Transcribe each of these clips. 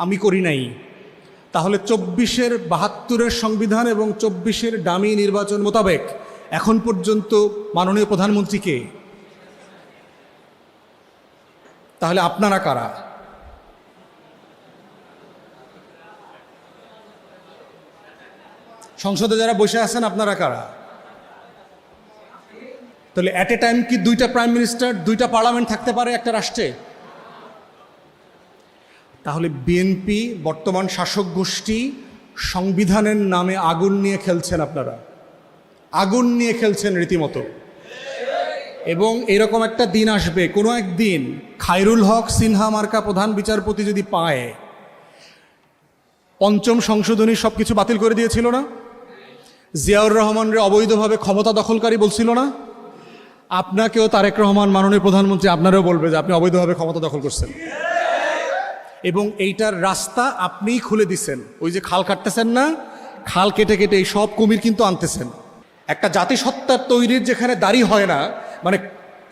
আমি করি নাই। তাহলে 24-এর 72-এর সংবিধান এবং 24-এর ডামি নির্বাচন মোতাবেক এখন পর্যন্ত মাননীয় প্রধানমন্ত্রীকে, তাহলে আপনারা কারা? সংসদে যারা বসে আছেন আপনারা কারা? তাহলে অ্যাট এ টাইম কি 2টা প্রাইম মিনিস্টার, 2টা পার্লামেন্ট থাকতে পারে একটা রাষ্ট্রে? তাহলে বিএনপি বর্তমান শাসক গোষ্ঠী সংবিধানের নামে আগুন নিয়ে খেলছেন, আপনারা আগুন নিয়ে খেলছেন রীতিমতো। এবং এরকম একটা দিন আসবে, কোনো একদিন খায়রুল হক সিনহা মার্কা প্রধান বিচারপতি যদি পায়, পঞ্চম সংশোধনী সব কিছু বাতিল করে দিয়েছিল না? জিয়াউর রহমানরে অবৈধভাবে ক্ষমতা দখলকারী বলছিল না? আপনাকেও তারেক রহমান মাননীয় প্রধানমন্ত্রী আপনারাও বলবে যে আপনি অবৈধভাবে ক্ষমতা দখল করছেন, এবং এইটার রাস্তা আপনিই খুলে দিচ্ছেন। ওই যে খাল কাটতেছেন না, খাল কেটে কেটে এই সব কুমির কিন্তু আনতেছেন। একটা জাতিসত্তার তৈরির যেখানে দাড়ি হয় না, মানে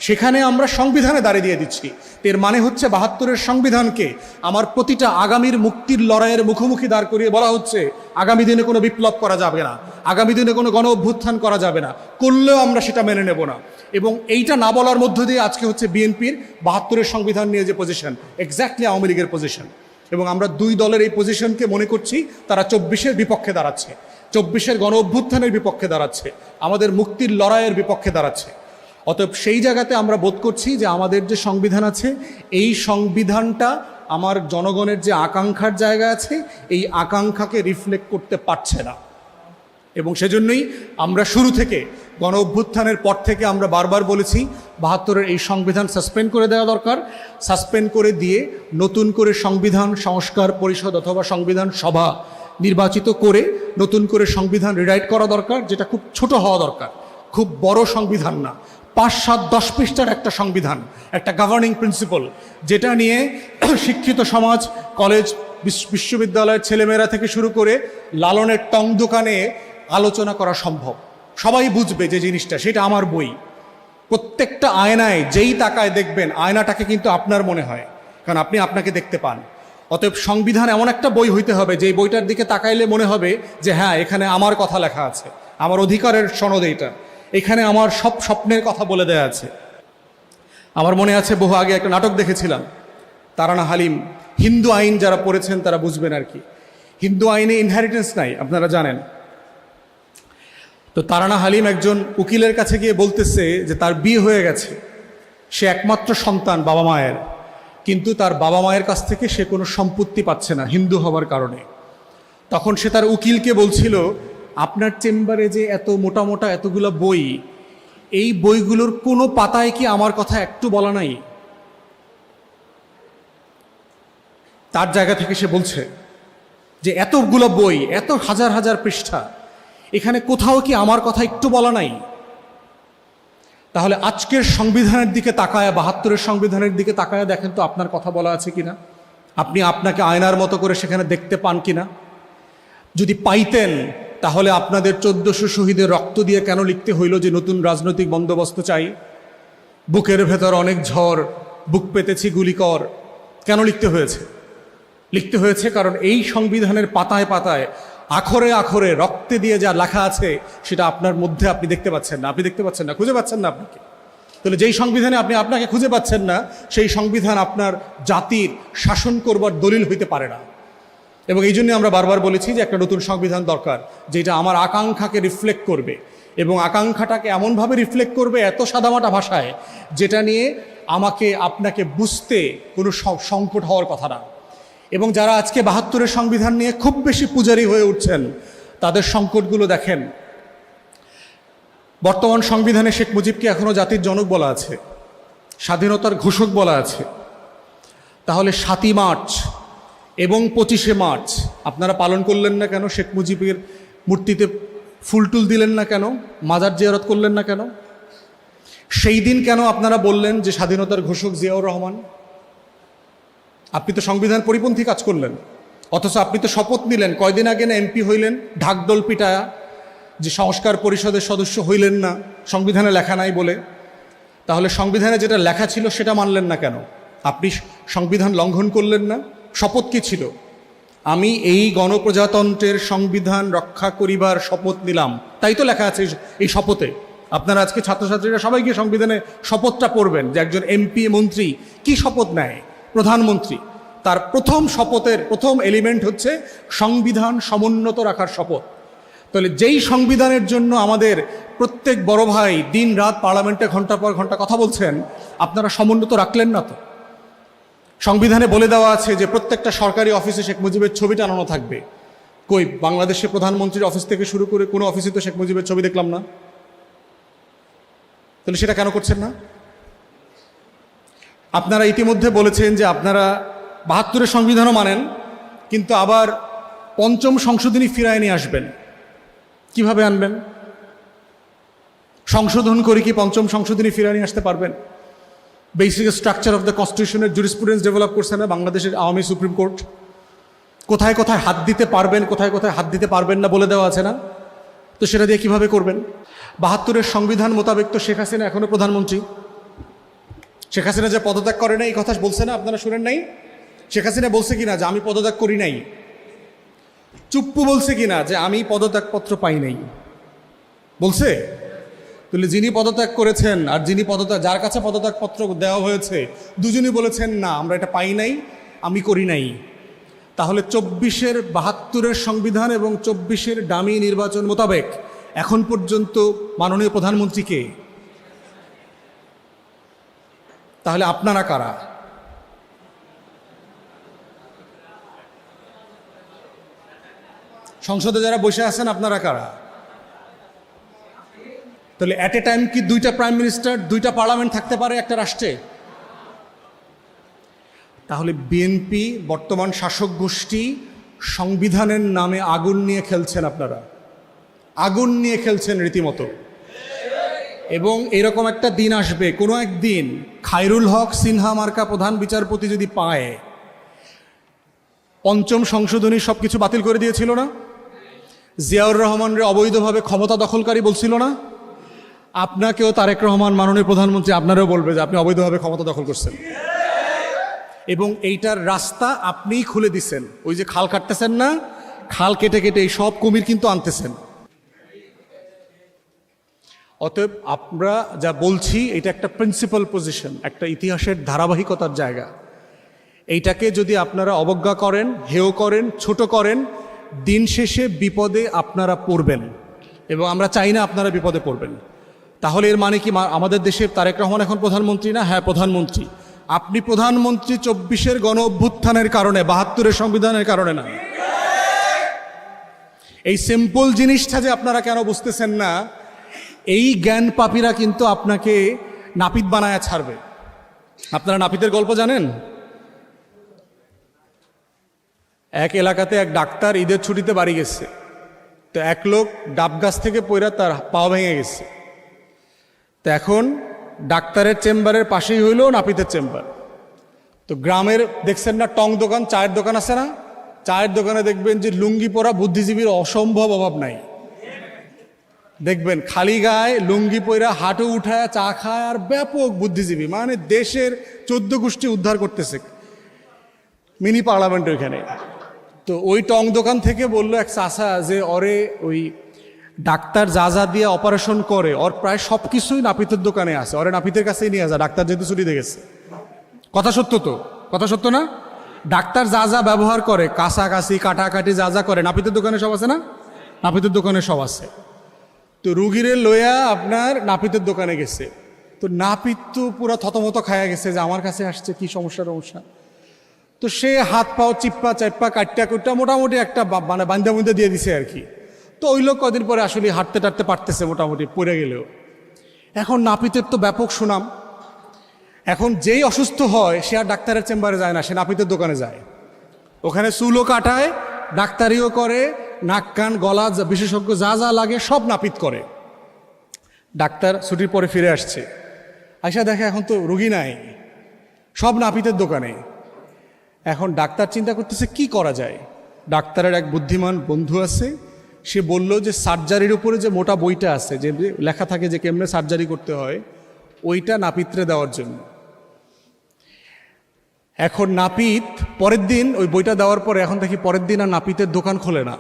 সেখানে আমরা সংবিধানে দাঁড়িয়ে দিয়ে দিচ্ছি। এর মানে হচ্ছে 72-এর সংবিধানকে আমার প্রতিটা আগামীর মুক্তির লড়াইয়ের মুখোমুখি দাঁড় করিয়ে বলা হচ্ছে আগামী দিনে কোনো বিপ্লব করা যাবে না, আগামী দিনে কোনো গণ অভ্যুত্থান করা যাবে না, করলেও আমরা সেটা মেনে নেব না। এবং এইটা না বলার মধ্য দিয়ে আজকে হচ্ছে বিএনপির 72-এর সংবিধান নিয়ে যে পজিশন, এক্স্যাক্টলি আওয়ামী লীগের পজিশন। এবং আমরা দুই দলের এই পজিশনকে মনে করছি তারা 24-এর বিপক্ষে দাঁড়াচ্ছে, 24-এর গণ অভ্যুত্থানের বিপক্ষে দাঁড়াচ্ছে, আমাদের মুক্তির লড়াইয়ের বিপক্ষে দাঁড়াচ্ছে। অতএব সেই জায়গাতে আমরা বোধ করছি যে আমাদের যে সংবিধান আছে, এই সংবিধানটা আমার জনগণের যে আকাঙ্ক্ষার জায়গা আছে, এই আকাঙ্ক্ষাকে রিফ্লেক্ট করতে পারছে না। এবং সেজন্যই আমরা শুরু থেকে গণ অভ্যুত্থানের পর থেকে আমরা বারবার বলেছি 72-এর এই সংবিধান সাসপেন্ড করে দেওয়া দরকার। সাসপেন্ড করে দিয়ে নতুন করে সংবিধান সংস্কার পরিষদ অথবা সংবিধান সভা নির্বাচিত করে নতুন করে সংবিধান রিরাইট করা দরকার, যেটা খুব ছোট হওয়া দরকার, খুব বড় সংবিধান না, 5, 7, 10 পৃষ্ঠার একটা সংবিধান, একটা গভর্নিং প্রিন্সিপাল, যেটা নিয়ে শিক্ষিত সমাজ, কলেজ বিশ্ববিদ্যালয়ের ছেলেমেয়েরা থেকে শুরু করে লালনের টং দোকানে আলোচনা করা সম্ভব। সবাই বুঝবে যে জিনিসটা, সেটা আমার বই। প্রত্যেকটা আয়নায় যেই তাকায় দেখবেন, আয়নাটাকে কিন্তু আপনার মনে হয়, কারণ আপনি আপনাকে দেখতে পান। অতএব সংবিধান এমন একটা বই হইতে হবে যে বইটার দিকে তাকাইলে মনে হবে যে হ্যাঁ, এখানে আমার কথা লেখা আছে, আমার অধিকারের সনদ এইটা, এখানে আমার সব স্বপ্নের কথা বলে দেয়া আছে। আমার মনে আছে বহু আগে একটা নাটক দেখেছিলাম, তারানা হালিম। হিন্দু আইন যারা পড়েছেন তারা বুঝবেন আর কি। হিন্দু আইনে ইনহেরিটেন্স নাই, আপনারা জানেন। তো তারানা হালিম একজন উকিলের কাছে গিয়ে বলতেছে যে তার বিয়ে হয়ে গেছে, সে একমাত্র সন্তান বাবা মায়ের, কিন্তু তার বাবা মায়ের কাছ থেকে সে কোনো সম্পত্তি পাচ্ছে না হিন্দু হওয়ার কারণে। তখন সে তার উকিলকে বলছিল, আপনার চেম্বারে যে এত মোটা মোটা এতগুলো বই, এই বইগুলোর কোনো পাতায় কি আমার কথা একটু বলা নাই? তার জায়গা থেকে সে বলছে যে এতগুলো বই, এত হাজার হাজার পৃষ্ঠা, এখানে কোথাও কি আমার কথা একটু বলা নাই? তাহলে আজকের সংবিধানের দিকে তাকায়, 72-এর সংবিধানের দিকে তাকায় দেখেন তো আপনার কথা বলা আছে কিনা, আপনি আপনাকে আয়নার মতো করে সেখানে দেখতে পান কিনা। যদি পাইতেন তাহলে আপনাদের 1400 শহীদের রক্ত দিয়ে কেন লিখতে হইল যে নতুন রাজনৈতিক বন্দোবস্ত চাই, বুকের ভেতর অনেক ঝড়, বুক পেতেছি গুলিকর, কেন লিখতে হয়েছে? লিখতে হয়েছে কারণ এই সংবিধানের পাতায় পাতায়, আখরে আখরে, রক্তে দিয়ে যা লেখা আছে সেটা আপনার মধ্যে আপনি দেখতে পাচ্ছেন না, আপনি দেখতে পাচ্ছেন না, খুঁজে পাচ্ছেন না আপনাকে। তাহলে যেই সংবিধানে আপনি আপনাকে খুঁজে পাচ্ছেন না, সেই সংবিধান আপনার জাতির শাসন করবার দলিল হইতে পারে না। এবং এই জন্য আমরা বারবার বলেছি যে একটা নতুন সংবিধান দরকার, যেটা আমার আকাঙ্ক্ষাকে রিফ্লেক্ট করবে, এবং আকাঙ্ক্ষাটাকে এমনভাবে রিফ্লেক্ট করবে এত সাদামাটা ভাষায়, যেটা নিয়ে আমাকে আপনাকে বুঝতে কোনো সংকট হওয়ার কথা না। এবং যারা আজকে 72-এর সংবিধান নিয়ে খুব বেশি পূজারী হয়ে উঠছেন, তাদের সংকটগুলো দেখেন। বর্তমান সংবিধানে শেখ মুজিবকে এখনও জাতির জনক বলা আছে, স্বাধীনতার ঘোষক বলা আছে। তাহলে 7ই মার্চ এবং 25শে মার্চ আপনারা পালন করলেন না কেন? শেখ মুজিবের মূর্তিতে ফুলটুল দিলেন না কেন? মাজার জিয়ারত করলেন না কেন? সেই দিন কেন আপনারা বললেন যে স্বাধীনতার ঘোষক জিয়াউর রহমান? আপনি তো সংবিধান পরিপন্থী কাজ করলেন। অথচ আপনি তো শপথ নিলেন, কয়দিন আগে না এমপি হইলেন ঢাকডোল পিটায়া, যে সংস্কার পরিষদের সদস্য হইলেন না, সংবিধানে লেখা নাই বলে। তাহলে সংবিধানে যেটা লেখা ছিল সেটা মানলেন না কেন? আপনি সংবিধান লঙ্ঘন করলেন না? শপথ কি ছিল? আমি এই গণপ্রজাতন্ত্রের সংবিধান রক্ষা করিবার শপথ নিলাম, তাই তো লেখা আছে এই শপথে। আপনারা আজকে ছাত্রছাত্রীরা সবাই গিয়ে সংবিধানে শপথটা পড়বেন যে একজন এমপি মন্ত্রী কি শপথ নেয়। প্রধানমন্ত্রী তার প্রথম শপথের প্রথম এলিমেন্ট হচ্ছে সংবিধান সমুন্নত রাখার শপথ। তাহলে যেই সংবিধানের জন্য আমাদের প্রত্যেক বড় ভাই দিন রাত পার্লামেন্টে ঘন্টা পর ঘন্টা কথা বলছেন, আপনারা সমুন্নত রাখলেন না তো। সংবিধানে বলে দেওয়া আছে যে প্রত্যেকটা সরকারি অফিসে শেখ মুজিবের ছবি টানানো থাকবে। কই বাংলাদেশের প্রধানমন্ত্রীর অফিস থেকে শুরু করে কোনো অফিসে তো শেখ মুজিবের ছবি দেখলাম না। তাহলে সেটা কেন করছেন না? আপনারা ইতিমধ্যে বলেছেন যে আপনারা ৭২-এর সংবিধানও মানেন, কিন্তু আবার পঞ্চম সংশোধনী ফিরায় নিয়ে আসবেন। কিভাবে আনবেন? সংশোধন করে কি পঞ্চম সংশোধনী ফিরায় নিয়ে আসতে পারবেন? বেসিক স্ট্রাকচার অফ দ্য কনস্টিটিউশনের জুরিসপ্রুডেন্স ডেভেলপ করছে না বাংলাদেশের আওয়ামী সুপ্রিম কোর্ট। কোথায় কোথায় হাত দিতে পারবেন, কোথায় কোথায় হাত দিতে পারবেন না বলে দেওয়া আছে না? তো সেটা দিয়ে কিভাবে করবেন? ৭২-এর সংবিধান মোতাবেক তো শেখ হাসিনা এখনো প্রধানমন্ত্রী। শেখ হাসিনা যে পদত্যাগ করে না এই কথা বলছে না, আপনারা শুনেন নাই? শেখ হাসিনা বলছে কিনা যে আমি পদত্যাগ করি নাই? চুপ্পু বলছে কিনা যে আমি পদত্যাগপত্র পাই নাই? বলছে? তাহলে যিনি পদত্যাগ করেছেন আর যিনি যার কাছে পদত্যাগপত্র দেওয়া হয়েছে দুজনই বলেছেন না আমরা এটা পাই নাই, আমি করি নাই। তাহলে ২৪-এর ৭২-এর সংবিধান এবং ২৪-এর ডামি নির্বাচন মোতাবেক এখন পর্যন্ত মাননীয় প্রধানমন্ত্রীকে, তাহলে আপনারা কারা? সংসদে যারা বসে আছেন আপনারা কারা? তাহলে অ্যাট এ টাইম কি ২টা প্রাইম মিনিস্টার ২টা পার্লামেন্ট থাকতে পারে একটা রাষ্ট্রে? তাহলে বিএনপি বর্তমান শাসক গোষ্ঠী সংবিধানের নামে আগুন নিয়ে খেলছেন। আপনারা আগুন নিয়ে খেলছেন রীতিমতো। এবং এরকম একটা দিন আসবে, কোনো একদিন খায়রুল হক সিনহা মার্কা প্রধান বিচারপতি যদি পায়, পঞ্চম সংশোধনী সব কিছু বাতিল করে দিয়েছিল না? জিয়াউর রহমানরে অবৈধভাবে ক্ষমতা দখলকারী বলছিল না? আপনাকেও তারেক রহমান মাননীয় প্রধানমন্ত্রী আপনারাও বলবে যে আপনি অবৈধভাবে ক্ষমতা দখল করছেন। এবং এইটার রাস্তা আপনিই খুলে দিচ্ছেন। ওই যে খাল কাটতেছেন না, খাল কেটে কেটে এই সব কুমির কিন্তু আনতেছেন। অতএব আমরা যা বলছি এটা একটা প্রিন্সিপাল পজিশন, একটা ইতিহাসের ধারাবাহিকতার জায়গা। এইটাকে যদি আপনারা অবজ্ঞা করেন, হেয় করেন, ছোট করেন, দিন শেষে বিপদে আপনারা পড়বেন। এবং আমরা চাই না আপনারা বিপদে পড়বেন। তাহলে এর মানে কি আমাদের দেশের তারেক রহমান এখন প্রধানমন্ত্রী না? হ্যাঁ প্রধানমন্ত্রী। আপনি প্রধানমন্ত্রী ২৪-এর গণ অভ্যুত্থানের কারণে, ৭২-এর সংবিধানের কারণে না। এই সিম্পল জিনিসটা যে আপনারা কেন বুঝতেছেন না, এই জ্ঞান পাপীরা কিন্তু আপনাকে নাপিত বানায়া ছাড়বে। আপনারা নাপিতের গল্প জানেন? এক এলাকাতে এক ডাক্তার ঈদের ছুটিতে বাড়ি গেছে। তো এক লোক ডাব গাছ থেকে পইরা তার পা ভেঙে গেছে। তো এখন ডাক্তারের চেম্বারের পাশেই হইল নাপিতের চেম্বার। তো গ্রামের দেখছেন না টং দোকান, চায়ের দোকান আছে না? চায়ের দোকানে দেখবেন যে লুঙ্গি পরা বুদ্ধিজীবীর অসম্ভব অভাব নাই। দেখবেন খালি গায়ে লুঙ্গি পইরা হাঁটু উঠায় চা খায় আর ব্যাপক বুদ্ধিজীবী, মানে দেশের ১৪ গোষ্ঠী উদ্ধার করতেছে মিনি পার্লামেন্ট ওইখানে। তো ওই টং দোকান থেকে বললো এক চাষা যে ওরে ওই ডাক্তার যা যা দিয়ে অপারেশন করে ওর প্রায় সব কিছুই নাপিতের দোকানে আছে, ওরে নাপিতের কাছেই নিয়ে যা, ডাক্তার যেহেতু ছুটিতে গেছে। কথা সত্য তো? কথা সত্য না? ডাক্তার যা যা ব্যবহার করে, কাছাকাছি কাটাকাটি যা যা করে, নাপিতের দোকানে সব আছে না? নাপিতের দোকানে সব আছে। তো রুগীরে লইয়া আপনার নাপিতের দোকানে গেছে। তো নাপিত তো পুরো থতমত খায়া গেছে যে আমার কাছে আসছে, কি সমস্যা। তো সে হাত পাও চিপ্পা চাপ্পা কাটটা কুটটা মোটামুটি একটা মানে বান্ধা বুন্ধা দিয়ে দিছে আর কি। তো ওই লোক কদিন পরে আসলে হাঁটতে টাটতে পারতেছে মোটামুটি, পড়ে গেলেও। এখন নাপিতের তো ব্যাপক সুনাম। এখন যেই অসুস্থ হয় সে আর ডাক্তারের চেম্বারে যায় না, সে নাপিতের দোকানে যায়। ওখানে চুলও কাটায়, ডাক্তারিও করে, নাক কান গলা বিশেষজ্ঞ যা যা লাগে সব নাপিত করে। ডাক্তার ছুটির পরে ফিরে আসছে, আইসা দেখে এখন তো রুগী নাই, সব নাপিতের দোকানে। এখন ডাক্তার চিন্তা করতেছে কি করা যায়। ডাক্তারের এক বুদ্ধিমান বন্ধু আছে, সে বলল যে সার্জারির উপরে যে মোটা বইটা আছে, যে লেখা থাকে যে কেমনে সার্জারি করতে হয়, ওইটা নাপিতরে দেওয়ার জন্য। এখন নাপিত পরের দিন ওই বইটা দেওয়ার পরে এখন দেখি পরের দিন আর নাপিতের দোকান খোলে না।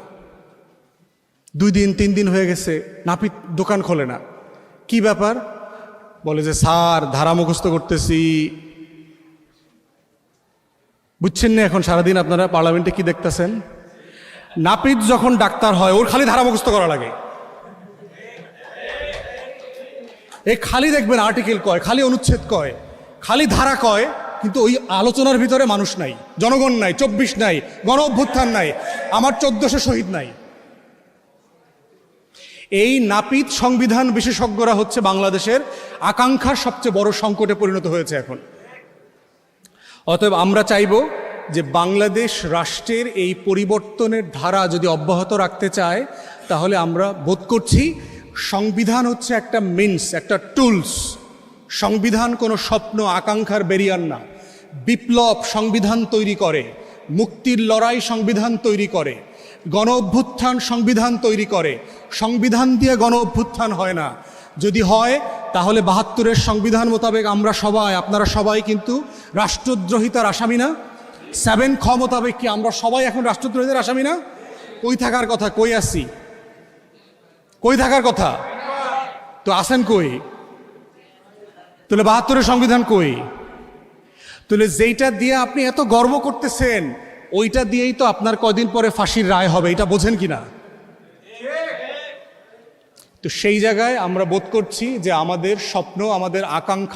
2 দিন 3 দিন হয়ে গেছে, নাপিত দোকান খোলে না। কি ব্যাপার? বলে যে স্যার ধারা মুখস্থ করতেছি। বুঝছেন না? এখন সারাদিন আপনারা পার্লামেন্টে কি দেখতেছেন? নাপিত যখন ডাক্তার হয় ওর খালি ধারা মুখস্থ করা লাগে। এ খালি দেখবেন আর্টিকেল কয়, খালি অনুচ্ছেদ কয়, খালি ধারা কয়, কিন্তু ওই আলোচনার ভিতরে মানুষ নাই, জনগণ নাই, 24 নাই, গণ অভ্যুত্থান নাই, আমার 1400 শহীদ নাই। এই নাপিত সংবিধান বিশেষজ্ঞরা হচ্ছে বাংলাদেশের আকাঙ্ক্ষার সবচেয়ে বড় সংকটে পরিণত হয়েছে এখন। অতএব আমরা চাইব যে বাংলাদেশ রাষ্ট্রের এই পরিবর্তনের ধারা যদি অব্যাহত রাখতে চায়, তাহলে আমরা বোধ করছি সংবিধান হচ্ছে একটা মিনস, একটা টুলস। সংবিধান কোনো স্বপ্ন আকাঙ্ক্ষার বেরিয়ার না। বিপ্লব সংবিধান তৈরি করে, মুক্তির লড়াই সংবিধান তৈরি করে, গণ অভ্যুত্থান সংবিধান তৈরি করে। সংবিধান দিয়ে গণ অভ্যুত্থান হয় না। যদি হয় তাহলে 72-এর সংবিধান মোতাবেক আমরা সবাই, আপনারা সবাই কিন্তু রাষ্ট্রদ্রোহিতার আসামি না? 7 খ মোতাবেক কি আমরা সবাই এখন রাষ্ট্রদ্রোহিতার আসামি না? কই থাকার কথা? কই আসি? কই থাকার কথা? তো আসেন কই? তাহলে 72-এর সংবিধান কই? তাহলে যেইটা দিয়ে আপনি এত গর্ব করতেছেন ওইটা দিয়েই তো আপনার কদিন পরে ফাঁসির রায় হবে, এটা বোঝেন কিনা? তো সেই জায়গায় আমরা বোধ করছি যে আমাদের স্বপ্ন, আমাদের আকাঙ্ক্ষা